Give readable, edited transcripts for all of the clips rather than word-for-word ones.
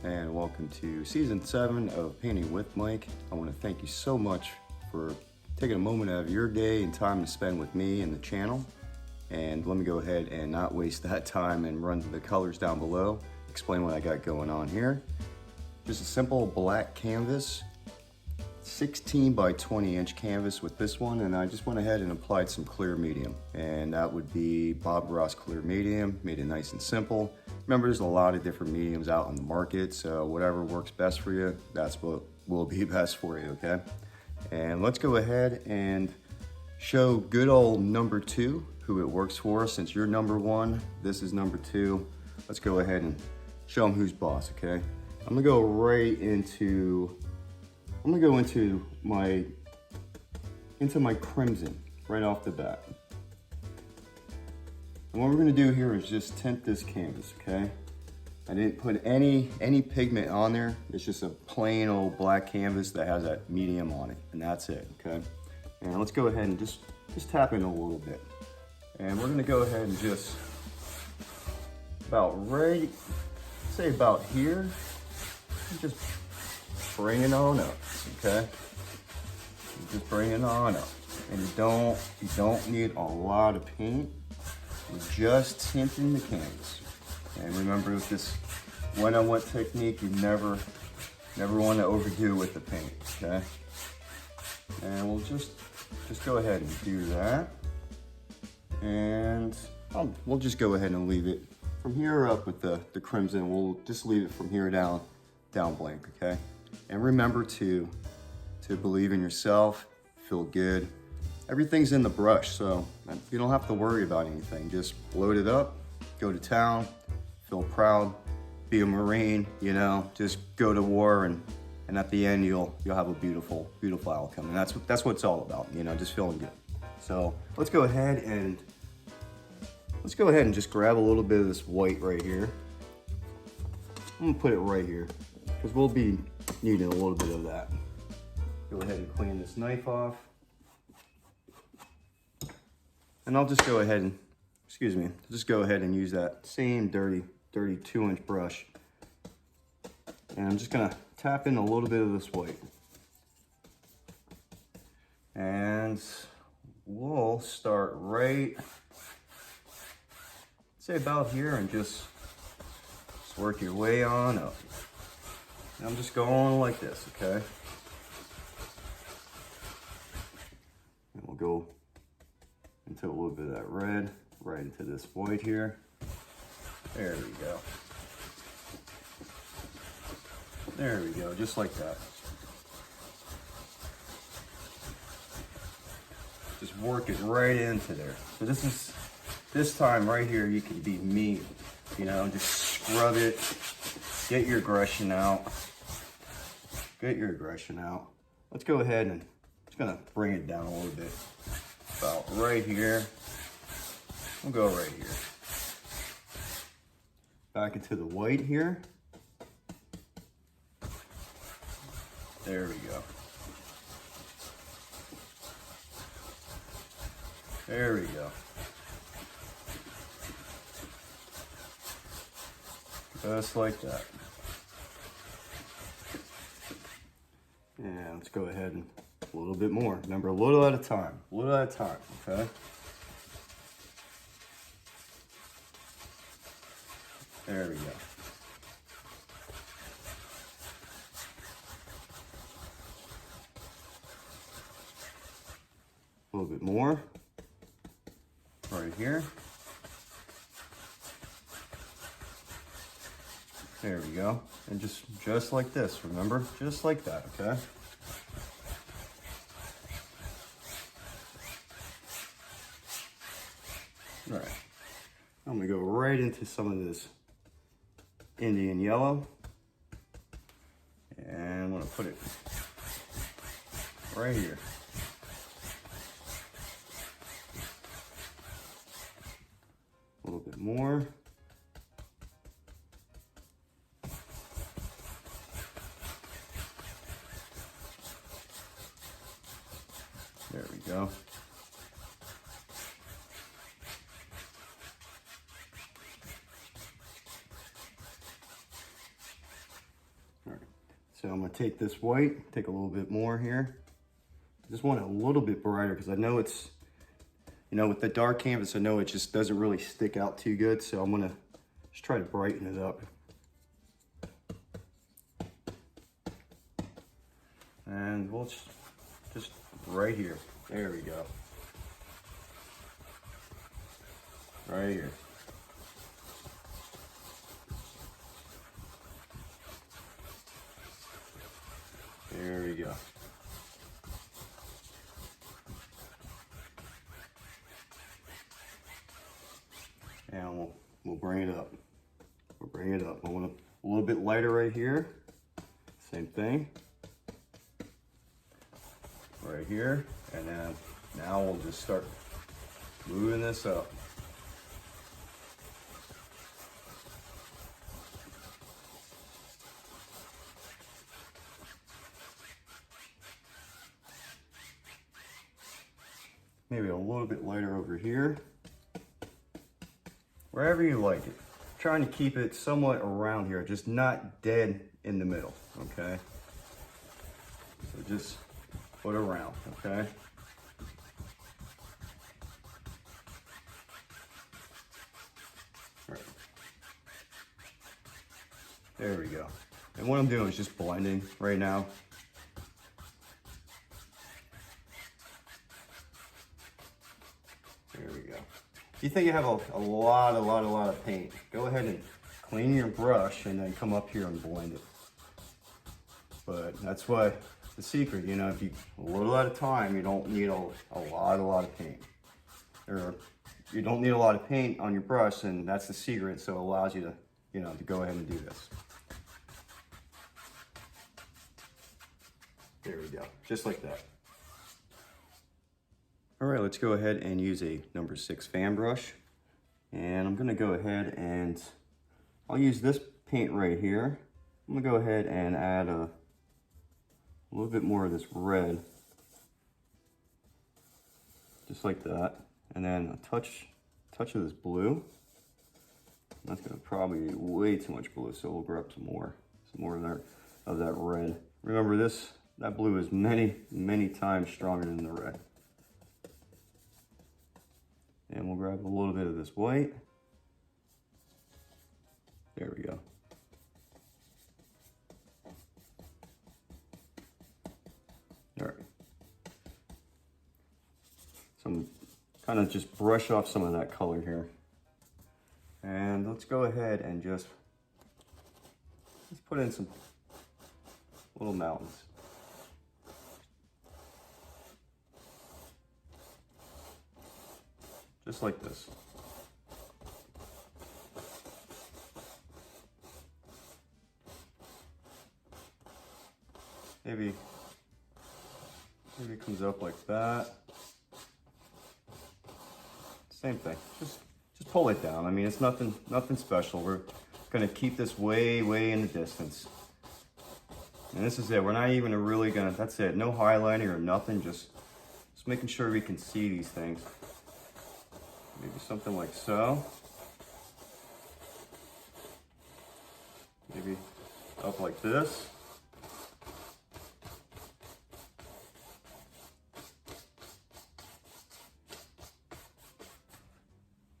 and welcome to season 7 of Painting with Mike. I want to thank you so much for taking a moment out of your day and time to spend with me and the channel. And let me go ahead and not waste that time and run to the colors down below, explain what I got going on here. Just a simple black canvas, 16 by 20 inch canvas with this one, and I just went ahead and applied some clear medium, and that would be Bob Ross clear medium. Made it nice and simple. Remember, there's a lot of different mediums out on the market, so whatever works best for you, that's what will be best for you, okay? And let's go ahead and show good old number 2 who it works for. Since you're number 1, this is number 2. Let's go ahead and show them who's boss, okay? I'm gonna go into my crimson right off the bat. And what we're gonna do here is just tint this canvas, okay? I didn't put any pigment on there. It's just a plain old black canvas that has that medium on it, and that's it, okay? And let's go ahead and just tap in a little bit. And we're gonna go ahead and just say about here, just bring it on up, okay? Just bring it on up. And you don't need a lot of paint. You're just tinting the canvas. And remember, with this one-on-one technique, you never want to overdo with the paint, okay? And we'll just go ahead and do that. And we'll just go ahead and leave it from here up with the crimson. We'll just leave it from here down blank, okay? And remember to believe in yourself, feel good. Everything's in the brush, so you don't have to worry about anything. Just load it up, go to town, feel proud, be a Marine, you know, just go to war, and at the end you'll have a beautiful outcome. And that's what it's all about, you know, just feeling good. So let's go ahead and just grab a little bit of this white right here. I'm gonna put it right here because we'll be needing a little bit of that. Go ahead and clean this knife off. And I'll just go ahead and, use that same dirty 2-inch brush. And I'm just gonna tap in a little bit of this white. And we'll start right, say about here, and just work your way on up. And I'm just going like this, okay? And we'll go into a little bit of that red, right into this white here. There we go. There we go, just like that. Just work it right into there. So this time right here, you can be me, you know, just scrub it, get your aggression out. Let's go ahead and just gonna bring it down a little bit. About right here. We'll go right here. Back into the white here. There we go. There we go. Just like that. And let's go ahead and a little bit more. Remember, a little at a time, okay? There we go. A little bit more right here. There we go. And just like this, remember? Just like that, okay? All right. I'm gonna go right into some of this Indian yellow. And I'm gonna put it right here. A little bit more. There we go. I'm gonna take this white, take a little bit more here. I just want it a little bit brighter because I know it's, you know, with the dark canvas, I know it just doesn't really stick out too good. So I'm gonna just try to brighten it up. And we'll just right here. There we go. Right here. There we go. And we'll bring it up. We'll bring it up. I want a little bit lighter right here. Same thing. Right here. And then now we'll just start moving this up. Maybe a little bit lighter over here. Wherever you like it. Trying to keep it somewhat around here, just not dead in the middle, okay? So just put around, okay? Right. There we go. And what I'm doing is just blending right now. There we go. If you think you have a lot of paint, go ahead and clean your brush and then come up here and blend it. But that's what the secret, you know, if you a little at a time, you don't need a lot of paint. Or you don't need a lot of paint on your brush, and that's the secret, so it allows you to, you know, to go ahead and do this. There we go, just like that. All right, let's go ahead and use a number 6 fan brush. And I'm gonna go ahead and I'll use this paint right here. I'm gonna go ahead and add a little bit more of this red, just like that. And then a touch of this blue. That's gonna probably be way too much blue, so we'll grab some more of that red. Remember that blue is many times stronger than the red. And we'll grab a little bit of this white. There we go. All right. So I'm kind of just brush off some of that color here. And let's go ahead and just put in some little mountains. Just like this. Maybe it comes up like that. Same thing. Just pull it down. I mean, it's nothing special. We're gonna keep this way in the distance. And this is it. We're not even really gonna. That's it. No highlighting or nothing. Just making sure we can see these things. Maybe something like so. Maybe up like this.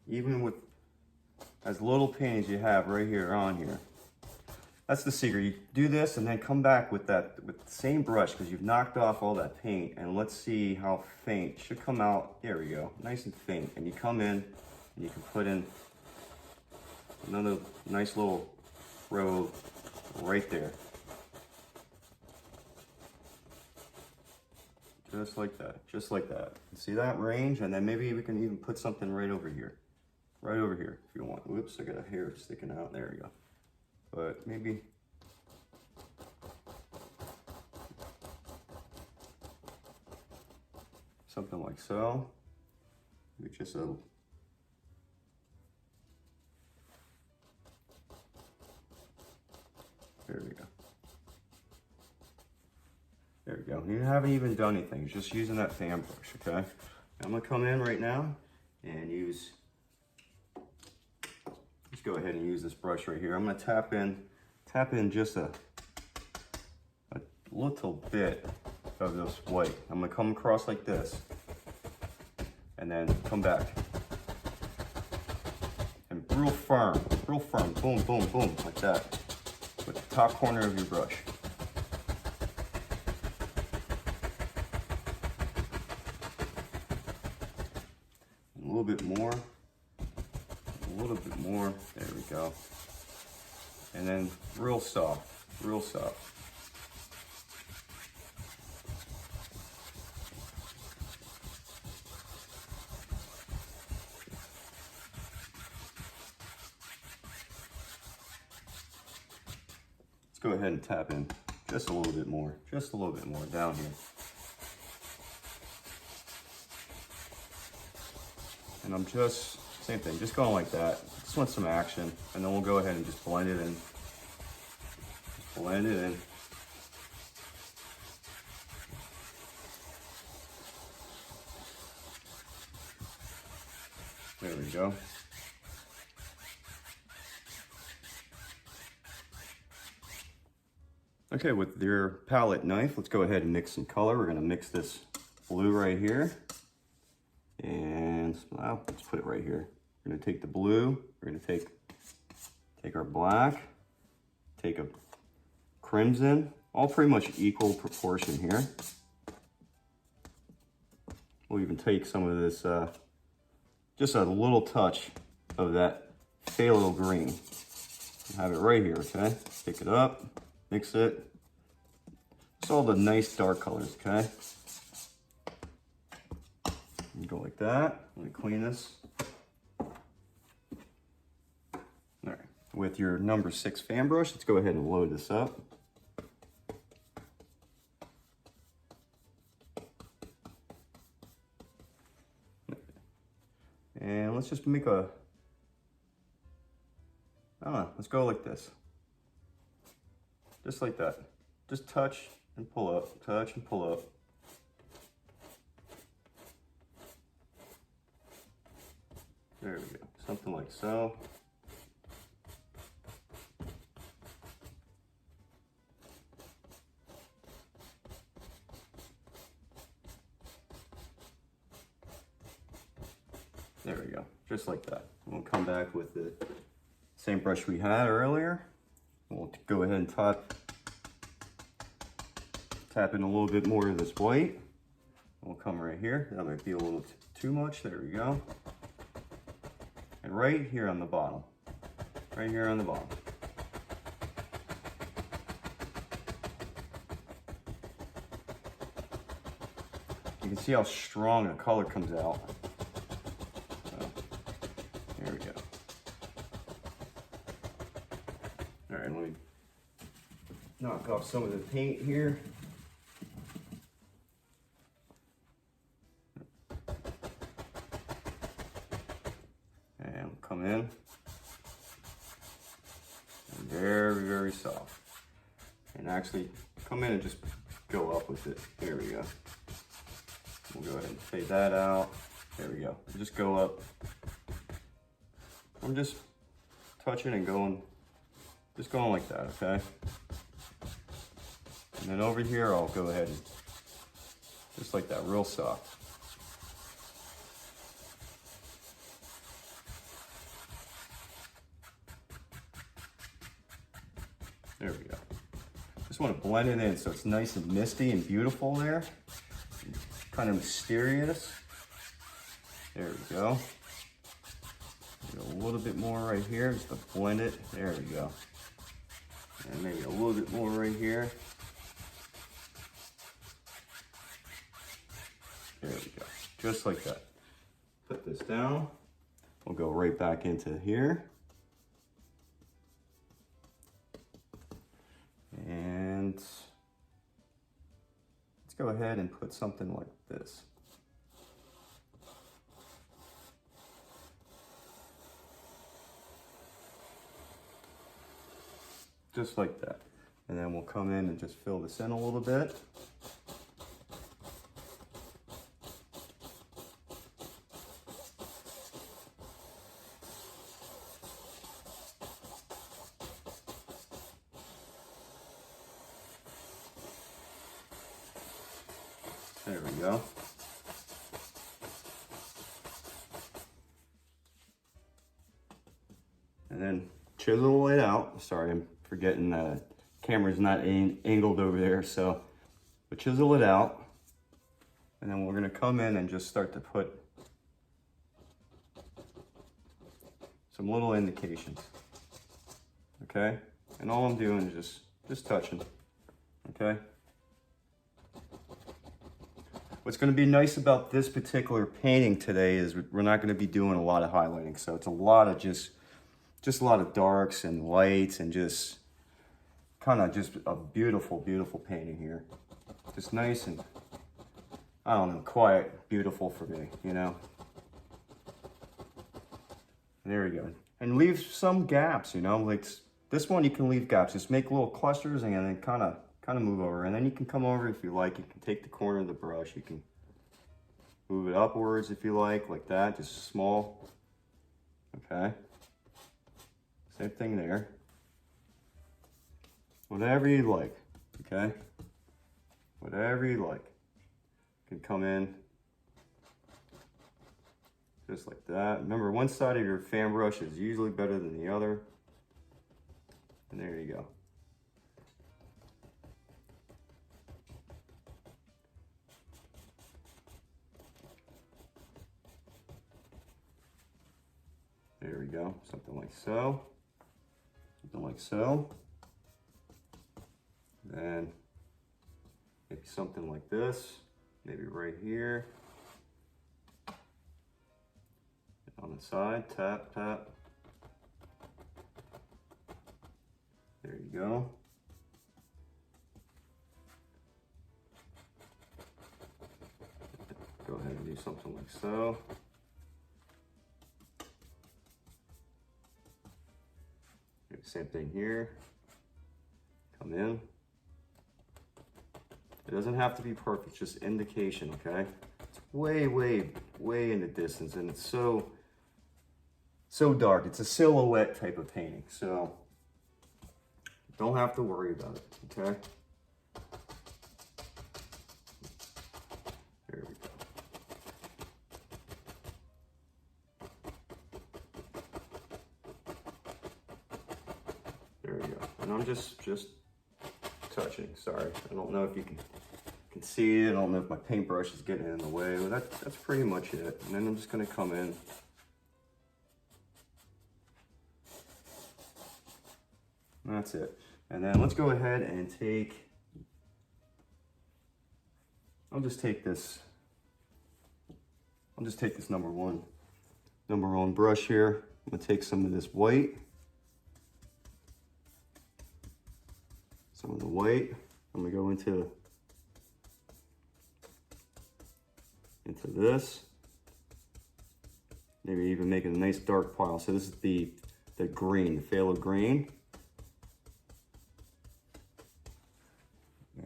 Even with as little paint as you have right here on here. That's the secret. You do this and then come back with the same brush because you've knocked off all that paint, and let's see how faint. It should come out. There we go, nice and faint. And you come in and you can put in another nice little row right there. Just like that, just like that. See that range? And then maybe we can even put something right over here. Right over here if you want. Whoops, I got a hair sticking out. There we go. But maybe something like so. Maybe just a there we go. There we go. You haven't even done anything. You're just using that fan brush, okay? I'm gonna come in right now and use. Go ahead and use this brush right here. I'm going to tap in just a little bit of this white. I'm gonna come across like this and then come back. And real firm, boom, boom, boom, like that, with the top corner of your brush. A little bit more, a little bit more, there we go. And then real soft, real soft. Let's go ahead and tap in just a little bit more down here. And I'm just, same thing, just going like that. Just want some action, and then we'll go ahead and just blend it in. Just blend it in. There we go. Okay, with your palette knife, let's go ahead and mix some color. We're gonna mix this blue right here. And well, let's put it right here. We're gonna take the blue, we're gonna take our black, take a crimson, all pretty much equal proportion here. We'll even take some of this, just a little touch of that Phthalo Green. Have it right here, okay? Pick it up, mix it. It's all the nice dark colors, okay? You go like that. Let me clean this. All right, with your number 6 fan brush, let's go ahead and load this up. And let's just make a, I don't know, let's go like this. Just like that. Just touch and pull up, touch and pull up. There we go, something like so. There we go, just like that. We'll come back with the same brush we had earlier. We'll go ahead and tap in a little bit more of this white. We'll come right here. That might be a little too much. There we go. And right here on the bottom. Right here on the bottom. You can see how strong the color comes out. So, there we go. All right, let me knock off some of the paint here. And come in. And very, very soft. And actually come in and just go up with it. There we go. We'll go ahead and fade that out. There we go. Just go up. I'm just touching and going, just going like that, okay? And then over here, I'll go ahead and just like that, real soft. There we go. Just want to blend it in so it's nice and misty and beautiful there. Kind of mysterious. There we go. A little bit more right here just to blend it. There we go. And maybe a little bit more right here. There we go. Just like that. Put this down. We'll go right back into here. And let's go ahead and put something like this. Just like that. And then we'll come in and just fill this in a little bit. There we go. And then chisel it out. Sorry, I'm forgetting the camera's not angled over there, so we'll chisel it out. And then we're gonna come in and just start to put some little indications, okay? And all I'm doing is just touching, okay? What's gonna be nice about this particular painting today is we're not gonna be doing a lot of highlighting, so it's a lot of just a lot of darks and lights and just kind of just a beautiful, beautiful painting here. Just nice and, I don't know, quiet, beautiful for me, you know? There we go. And leave some gaps, you know, like this one you can leave gaps. Just make little clusters and then kind of move over. And then you can come over if you like. You can take the corner of the brush. You can move it upwards if you like that, just small. Okay. Same thing there. Whatever you like, okay? Whatever you like. You can come in just like that. Remember, one side of your fan brush is usually better than the other. And there you go. There we go, something like so. Something like so. Then maybe something like this, maybe right here. On the side, tap, tap. There you go. Go ahead and do something like so. Same thing here. Come in. It doesn't have to be perfect, just indication, okay? It's way, way, way in the distance, and it's so dark. It's a silhouette type of painting, so don't have to worry about it, okay? There we go. There we go. And I'm just touching. Sorry, I don't know if you can see it. I don't know if my paintbrush is getting in the way, but that's pretty much it. And then I'm just gonna come in. That's it. And then let's go ahead and I'll just take this number one brush here. I'm gonna take some of this white. Some of the white. I'm gonna go into this. Maybe even make it a nice dark pile. So this is the green, the Phthalo Green.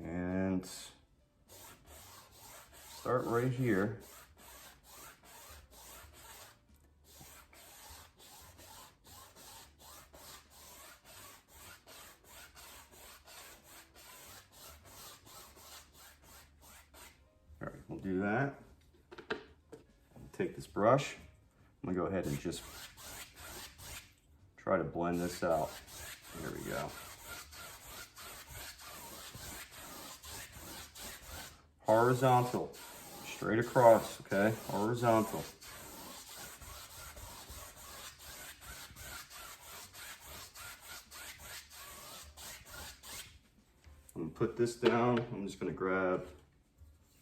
And start right here. All right, we'll do that. Take this brush. I'm gonna go ahead and just try to blend this out. There we go. Horizontal, straight across, okay? Horizontal. I'm gonna put this down. I'm just gonna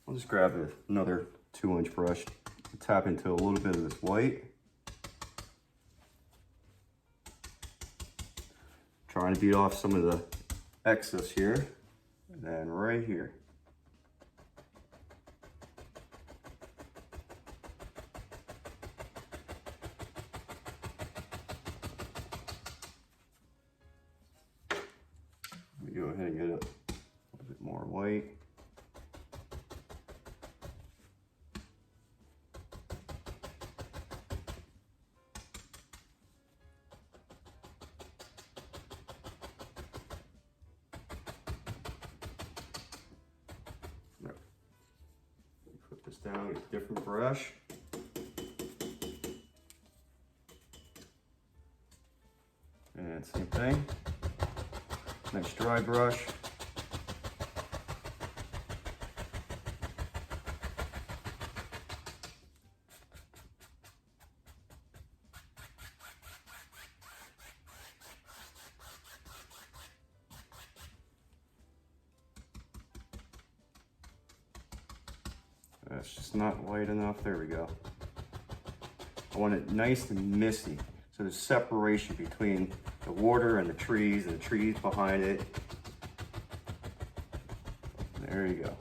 I'll just grab another 2-inch brush, tap into a little bit of this white. Trying to beat off some of the excess here. And then right here. Let me go ahead and get a little bit more white. down, get a different brush. And same thing. Nice dry brush. That's just not light enough. There we go. I want it nice and misty. So there's separation between the water and the trees behind it. There you go.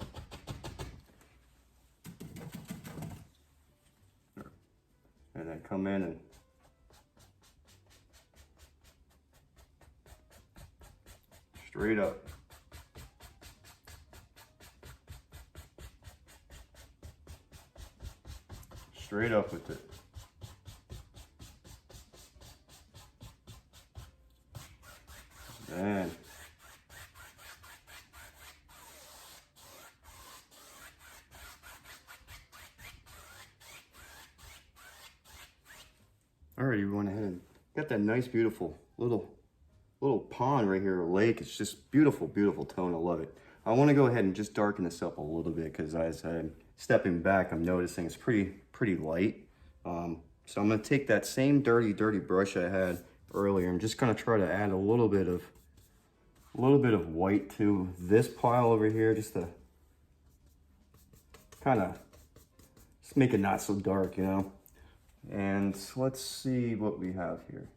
And then come in and straight up. Straight up with it. And alrighty, we went ahead and got that nice, beautiful little pond right here, a lake. It's just beautiful, beautiful tone. I love it. I want to go ahead and just darken this up a little bit because as I'm stepping back, I'm noticing it's pretty light. So I'm going to take that same dirty brush I had earlier. I'm just going to try to add a little bit of white to this pile over here, just to kind of just make it not so dark, you know. And let's see what we have here.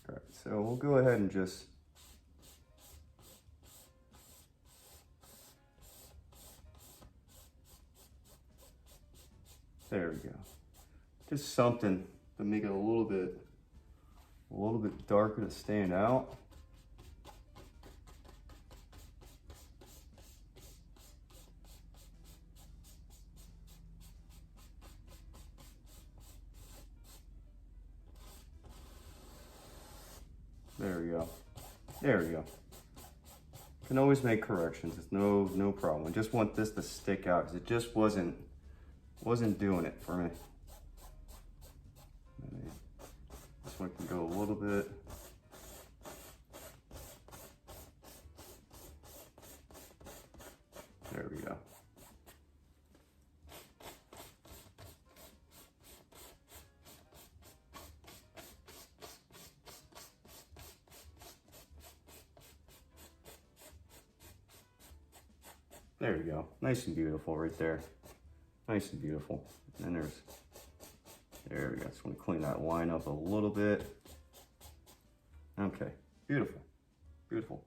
All right, so we'll go ahead and just there we go. Just something to make it a little bit darker to stand out. There we go. There we go. Can always make corrections. It's no problem. I just want this to stick out because it just wasn't doing it for me. This one can go a little bit. There we go. There we go. Nice and beautiful right there. Nice and beautiful. And there we go. Just want to clean that line up a little bit. Okay, beautiful, beautiful.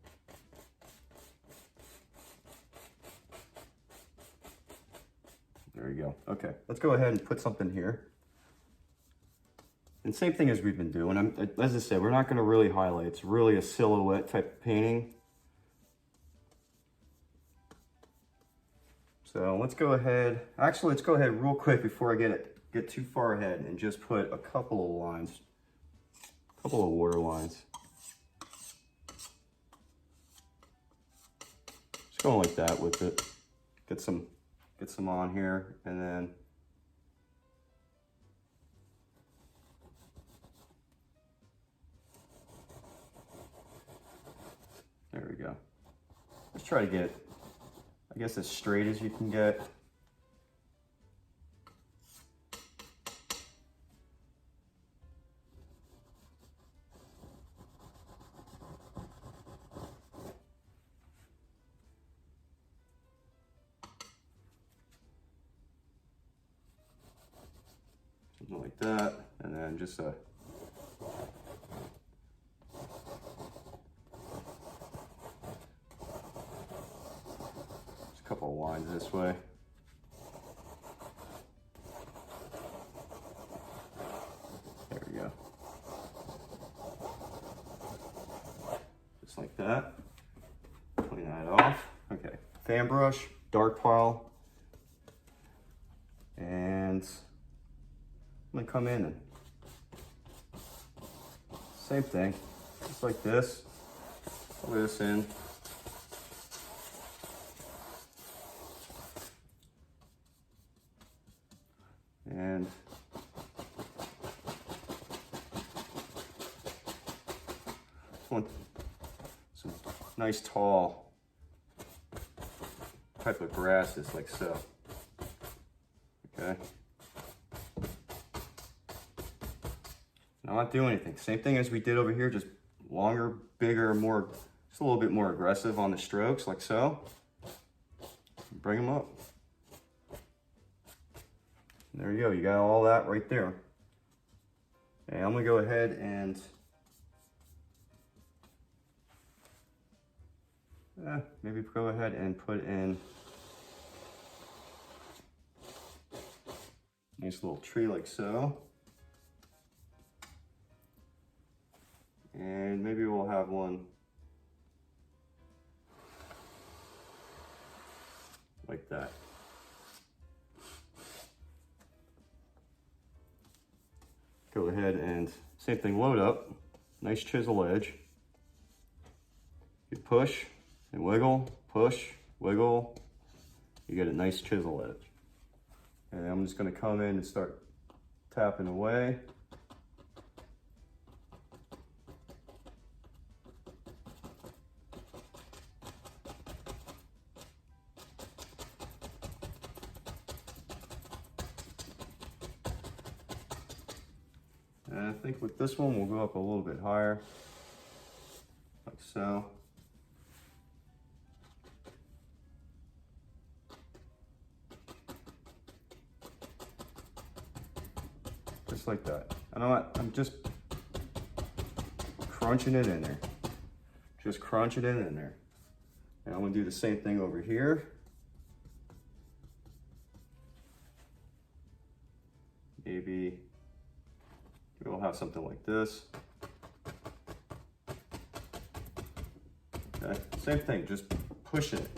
There you go. Okay, let's go ahead and put something here. And same thing as we've been doing. As I said, we're not going to really highlight. It's really a silhouette type of painting. So let's go ahead. Actually, let's go ahead real quick before I get too far ahead and just put a couple of lines, a couple of water lines. Just going like that with it. Get some on here, and then there we go. Let's try to get, I guess, as straight as you can get. Something like that, and then just a couple of lines this way. There we go. Just like that. Clean that off. Okay, fan brush, dark pile, and I'm gonna come in and same thing, just like this. Color this in. And want some nice tall type of grasses like so. Okay. Not doing anything. Same thing as we did over here, just longer, bigger, more, just a little bit more aggressive on the strokes like so. Bring them up. There you go, you got all that right there. Okay, I'm gonna go ahead and maybe go ahead and put in a nice little tree like so. And maybe we'll have one like that. Go ahead and same thing, load up, nice chisel edge. You push and wiggle, push, wiggle, you get a nice chisel edge. And I'm just gonna come in and start tapping away. And I think with this one, we'll go up a little bit higher, like so. Just like that. And I'm just crunching it in there. Just crunching it in there. And I'm gonna do the same thing over here. Maybe we'll have something like this. Okay, same thing, just pushing it.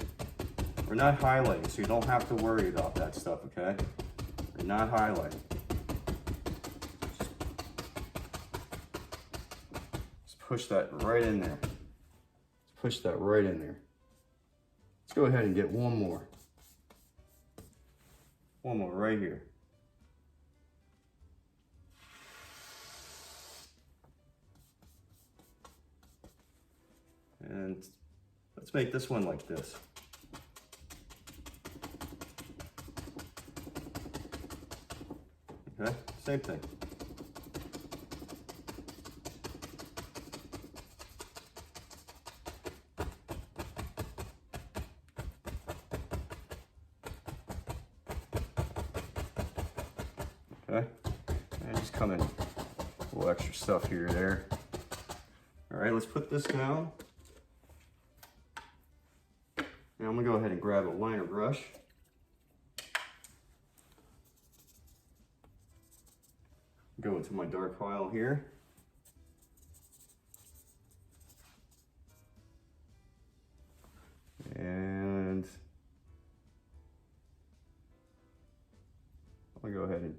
We're not highlighting, so you don't have to worry about that stuff, okay? We're not highlighting. Just push that right in there. Just push that right in there. Let's go ahead and get one more. One more right here. And let's make this one like this. Okay, same thing. Okay, and just come in, a little extra stuff here or there. All right, let's put this down. And I'm gonna go ahead and grab a liner brush. Go into my dark pile here. And I'll go ahead and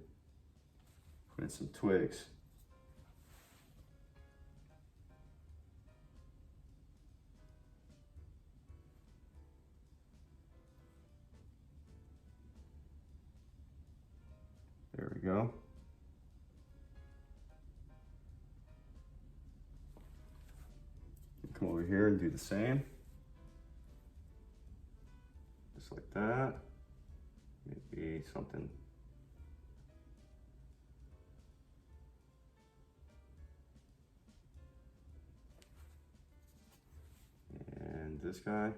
put in some twigs. There we go. Come over here and do the same. Just like that. Maybe something. And this guy.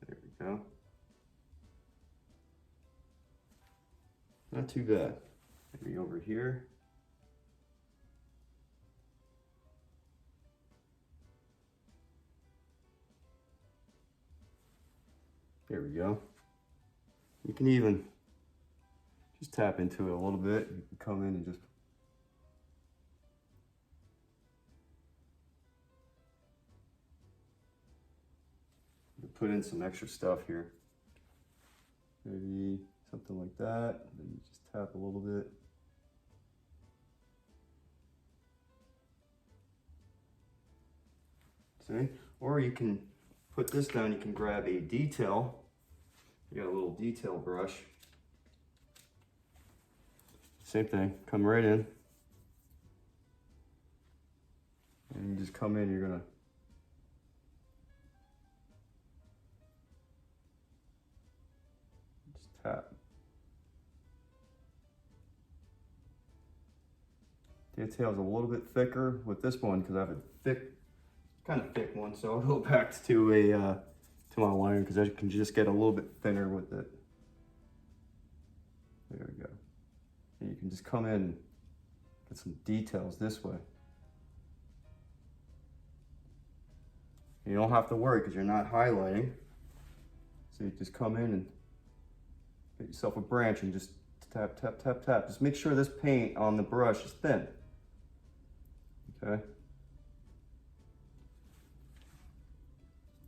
There we go. Not too bad. Maybe over here. There we go. You can even just tap into it a little bit. You can come in and just put in some extra stuff here. Maybe something like that. Then you just tap a little bit. See? Or you can put this down, you can grab a detail. You got a little detail brush. Same thing, come right in. And you just come in, you're gonna just tap. Detail's a little bit thicker with this one because I have a thick, kind of thick one, so I'll go back to a to my liner because I can just get a little bit thinner with it. There we go. And you can just come in and get some details this way. You don't have to worry because you're not highlighting. So you just come in and get yourself a branch and just tap, tap, tap, tap. Just make sure this paint on the brush is thin. Okay.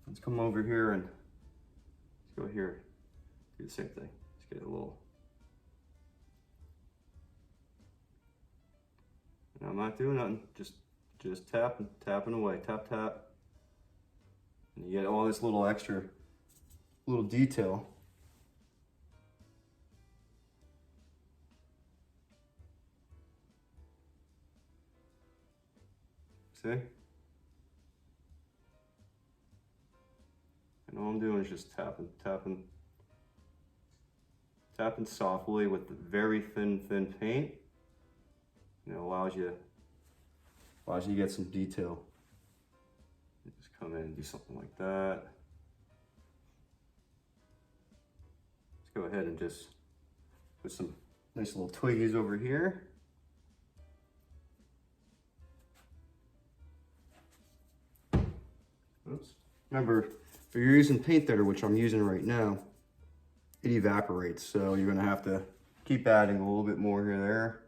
Let's come over here and let's go here. Do the same thing. Let's get a little. And I'm not doing nothing. Just tapping away. Tap, tap. And you get all this little extra, little detail. See? And all I'm doing is just tapping, tapping, tapping softly with the very thin paint. And it allows you to get some detail. You just come in and do something like that. Let's go ahead and just put some nice little twiggies over here. Oops. Remember, if you're using paint thinner, which I'm using right now, it evaporates, so you're gonna have to keep adding a little bit more here, there.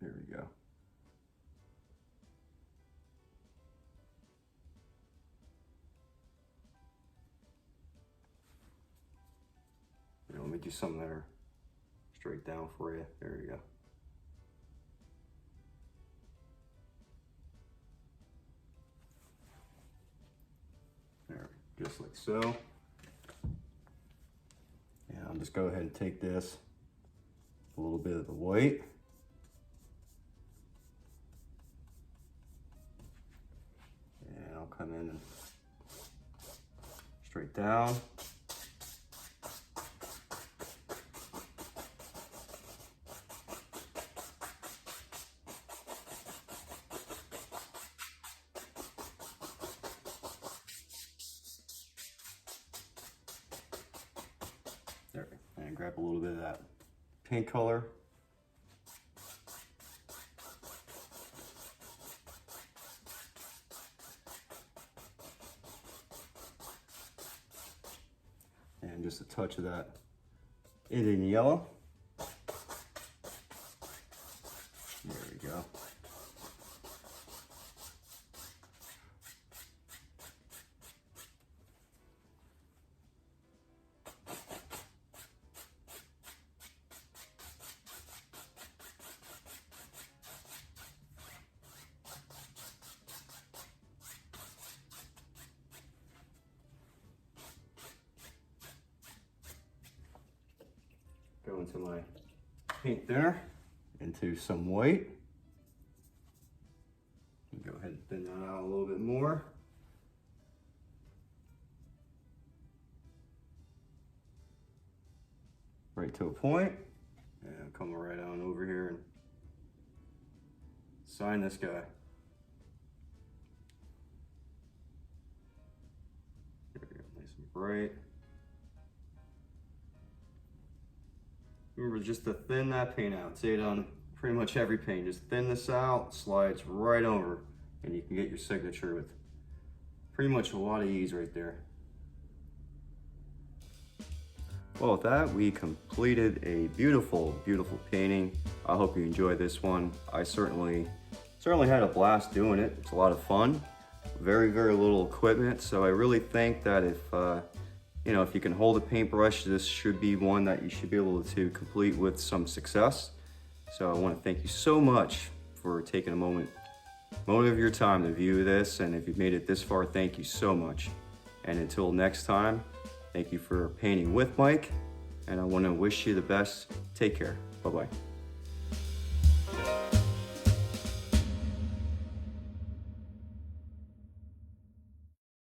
There we go. Here, let me do some that are straight down for you. There you go. There, just like so. And I'll just go ahead and take this, a little bit of the white. And I'll come in and straight down. There, and grab a little bit of that paint color. And just a touch of that Indian yellow. There we go. Go into my paint thinner, into some white. Go ahead and thin that out a little bit more. Right to a point, and come right on over here and sign this guy. There we go, nice and bright. Remember just to thin that paint out. See it on pretty much every paint. Just thin this out, slides right over, and you can get your signature with pretty much a lot of ease right there. Well, with that, we completed a beautiful, beautiful painting. I hope you enjoyed this one. I certainly had a blast doing it. It's a lot of fun. Very, very little equipment. So I really think that if you can hold a paintbrush, this should be one that you should be able to complete with some success. So I want to thank you so much for taking a moment moment of your time to view this, and if you've made it this far, thank you so much. And until next time, thank you for painting with Mike, and I want to wish you the best. Take care. Bye-bye.